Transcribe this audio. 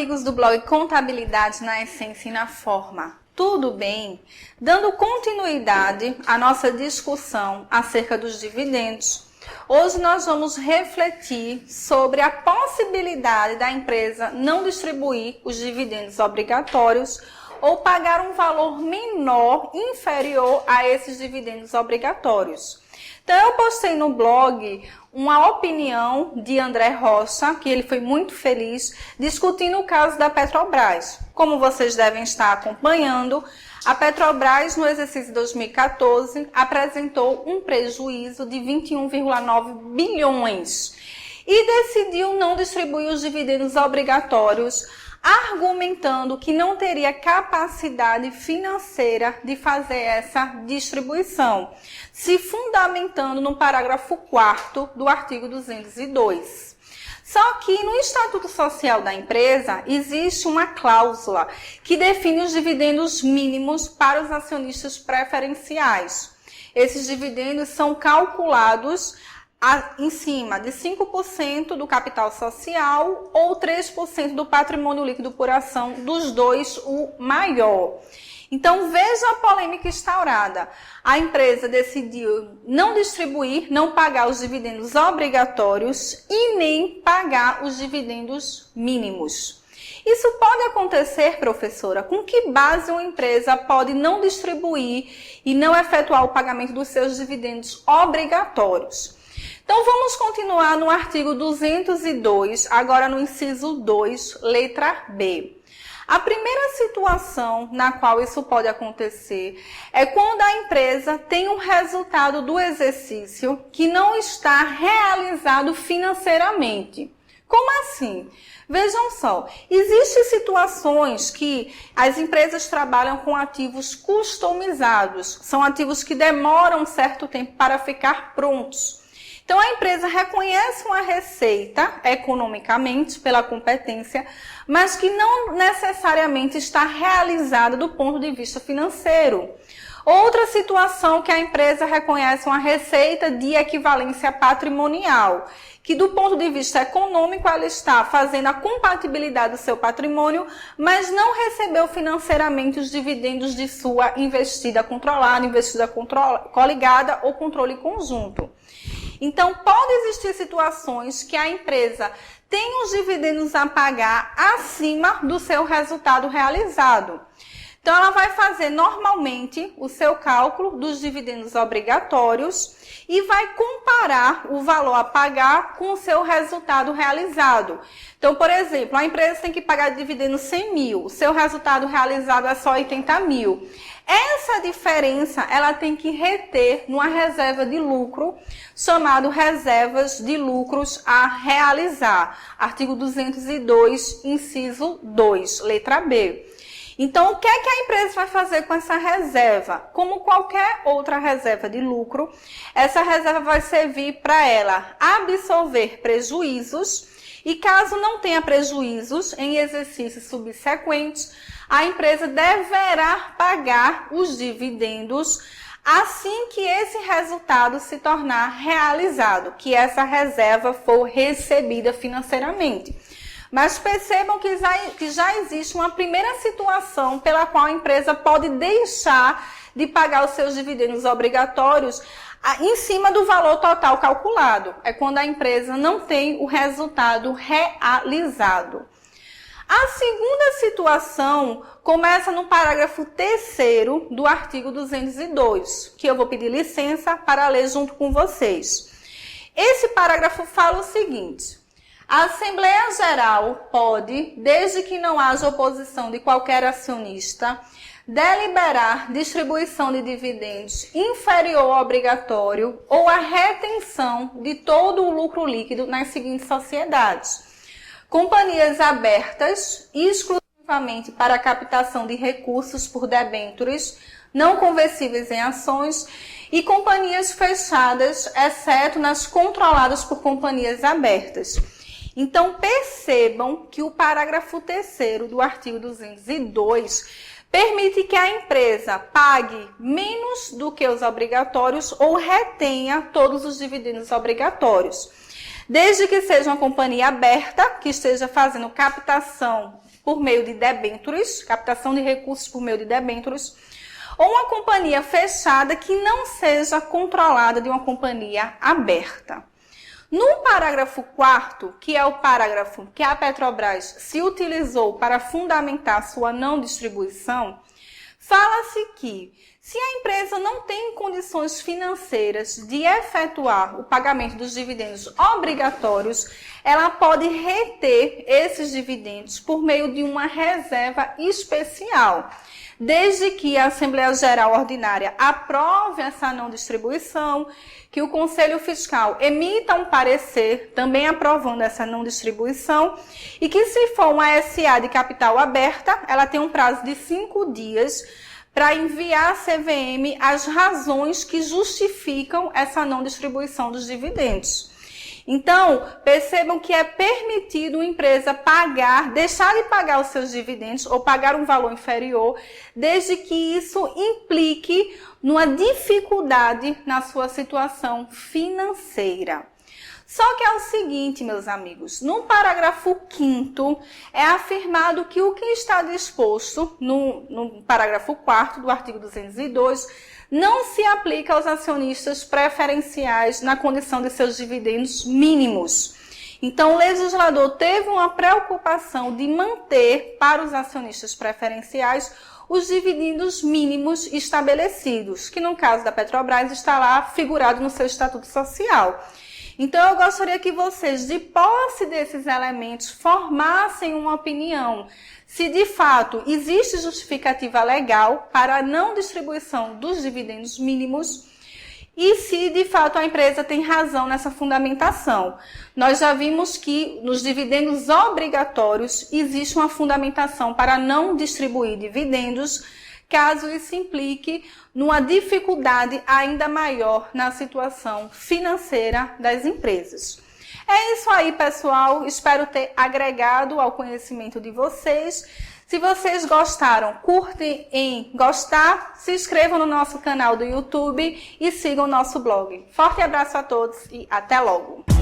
amigos do blog Contabilidade na Essência e na Forma. Tudo bem? Dando continuidade à nossa discussão acerca dos dividendos, hoje nós vamos refletir sobre a possibilidade da empresa não distribuir os dividendos obrigatórios ou pagar um valor menor, inferior a esses dividendos obrigatórios. Então, eu postei no blog uma opinião de André Rocha, que ele foi muito feliz, discutindo o caso da Petrobras. Como vocês devem estar acompanhando, a Petrobras, no exercício de 2014, apresentou um prejuízo de 21,9 bilhões e decidiu não distribuir os dividendos obrigatórios, argumentando que não teria capacidade financeira de fazer essa distribuição, se fundamentando no parágrafo 4º do artigo 202. Só que no Estatuto Social da empresa existe uma cláusula que define os dividendos mínimos para os acionistas preferenciais. Esses dividendos são calculados em cima de 5% do capital social ou 3% do patrimônio líquido por ação, dos dois o maior. Então, veja a polêmica instaurada. A empresa decidiu não distribuir, não pagar os dividendos obrigatórios e nem pagar os dividendos mínimos. Isso pode acontecer, professora, com que base uma empresa pode não distribuir e não efetuar o pagamento dos seus dividendos obrigatórios? Então, vamos continuar no artigo 202, agora no inciso 2, letra B. A primeira situação na qual isso pode acontecer é quando a empresa tem um resultado do exercício que não está realizado financeiramente. Como assim? Vejam só, existem situações que as empresas trabalham com ativos customizados, são ativos que demoram um certo tempo para ficar prontos. Então, a empresa reconhece uma receita economicamente pela competência, mas que não necessariamente está realizada do ponto de vista financeiro. Outra situação que a empresa reconhece uma receita de equivalência patrimonial, que do ponto de vista econômico ela está fazendo a compatibilidade do seu patrimônio, mas não recebeu financeiramente os dividendos de sua investida controlada, investida coligada ou controle conjunto. Então, pode existir situações que a empresa tem os dividendos a pagar acima do seu resultado realizado. Então, ela vai fazer normalmente o seu cálculo dos dividendos obrigatórios e vai comparar o valor a pagar com o seu resultado realizado. Então, por exemplo, a empresa tem que pagar de dividendos 100 mil, o seu resultado realizado é só 80 mil. Essa diferença ela tem que reter numa reserva de lucro, chamado reservas de lucros a realizar. Artigo 202, inciso 2, letra B. Então, o que é que a empresa vai fazer com essa reserva? Como qualquer outra reserva de lucro, essa reserva vai servir para ela absorver prejuízos e caso não tenha prejuízos em exercícios subsequentes, a empresa deverá pagar os dividendos assim que esse resultado se tornar realizado, que essa reserva for recebida financeiramente. Mas percebam que já existe uma primeira situação pela qual a empresa pode deixar de pagar os seus dividendos obrigatórios em cima do valor total calculado. É quando a empresa não tem o resultado realizado. A segunda situação começa no parágrafo 3º do artigo 202, que eu vou pedir licença para ler junto com vocês. Esse parágrafo fala o seguinte: a Assembleia Geral pode, desde que não haja oposição de qualquer acionista, deliberar distribuição de dividendos inferior ao obrigatório ou a retenção de todo o lucro líquido nas seguintes sociedades: companhias abertas exclusivamente para a captação de recursos por debêntures não conversíveis em ações e companhias fechadas, exceto nas controladas por companhias abertas. Então, percebam que o parágrafo 3º do artigo 202 permite que a empresa pague menos do que os obrigatórios ou retenha todos os dividendos obrigatórios. Desde que seja uma companhia aberta, que esteja fazendo captação por meio de debêntures, captação de recursos por meio de debêntures, ou uma companhia fechada que não seja controlada de uma companhia aberta. No parágrafo 4º, que é o parágrafo que a Petrobras se utilizou para fundamentar sua não distribuição, fala-se que, se a empresa não tem condições financeiras de efetuar o pagamento dos dividendos obrigatórios, ela pode reter esses dividendos por meio de uma reserva especial, desde que a Assembleia Geral Ordinária aprove essa não distribuição, que o Conselho Fiscal emita um parecer também aprovando essa não distribuição e que, se for uma SA de capital aberta, ela tem um prazo de 5 dias para enviar à CVM as razões que justificam essa não distribuição dos dividendos. Então, percebam que é permitido uma empresa deixar de pagar os seus dividendos ou pagar um valor inferior, desde que isso implique numa dificuldade na sua situação financeira. Só que é o seguinte, meus amigos, no parágrafo 5º é afirmado que o que está disposto no parágrafo 4º do artigo 202 não se aplica aos acionistas preferenciais na condição de seus dividendos mínimos. Então, o legislador teve uma preocupação de manter para os acionistas preferenciais os dividendos mínimos estabelecidos, que no caso da Petrobras está lá figurado no seu estatuto social. Então, eu gostaria que vocês, de posse desses elementos, formassem uma opinião se de fato existe justificativa legal para a não distribuição dos dividendos mínimos e se de fato a empresa tem razão nessa fundamentação. Nós já vimos que nos dividendos obrigatórios existe uma fundamentação para não distribuir dividendos, caso isso implique numa dificuldade ainda maior na situação financeira das empresas. É isso aí, pessoal. Espero ter agregado ao conhecimento de vocês. Se vocês gostaram, curtem em gostar, se inscrevam no nosso canal do YouTube e sigam o nosso blog. Forte abraço a todos e até logo!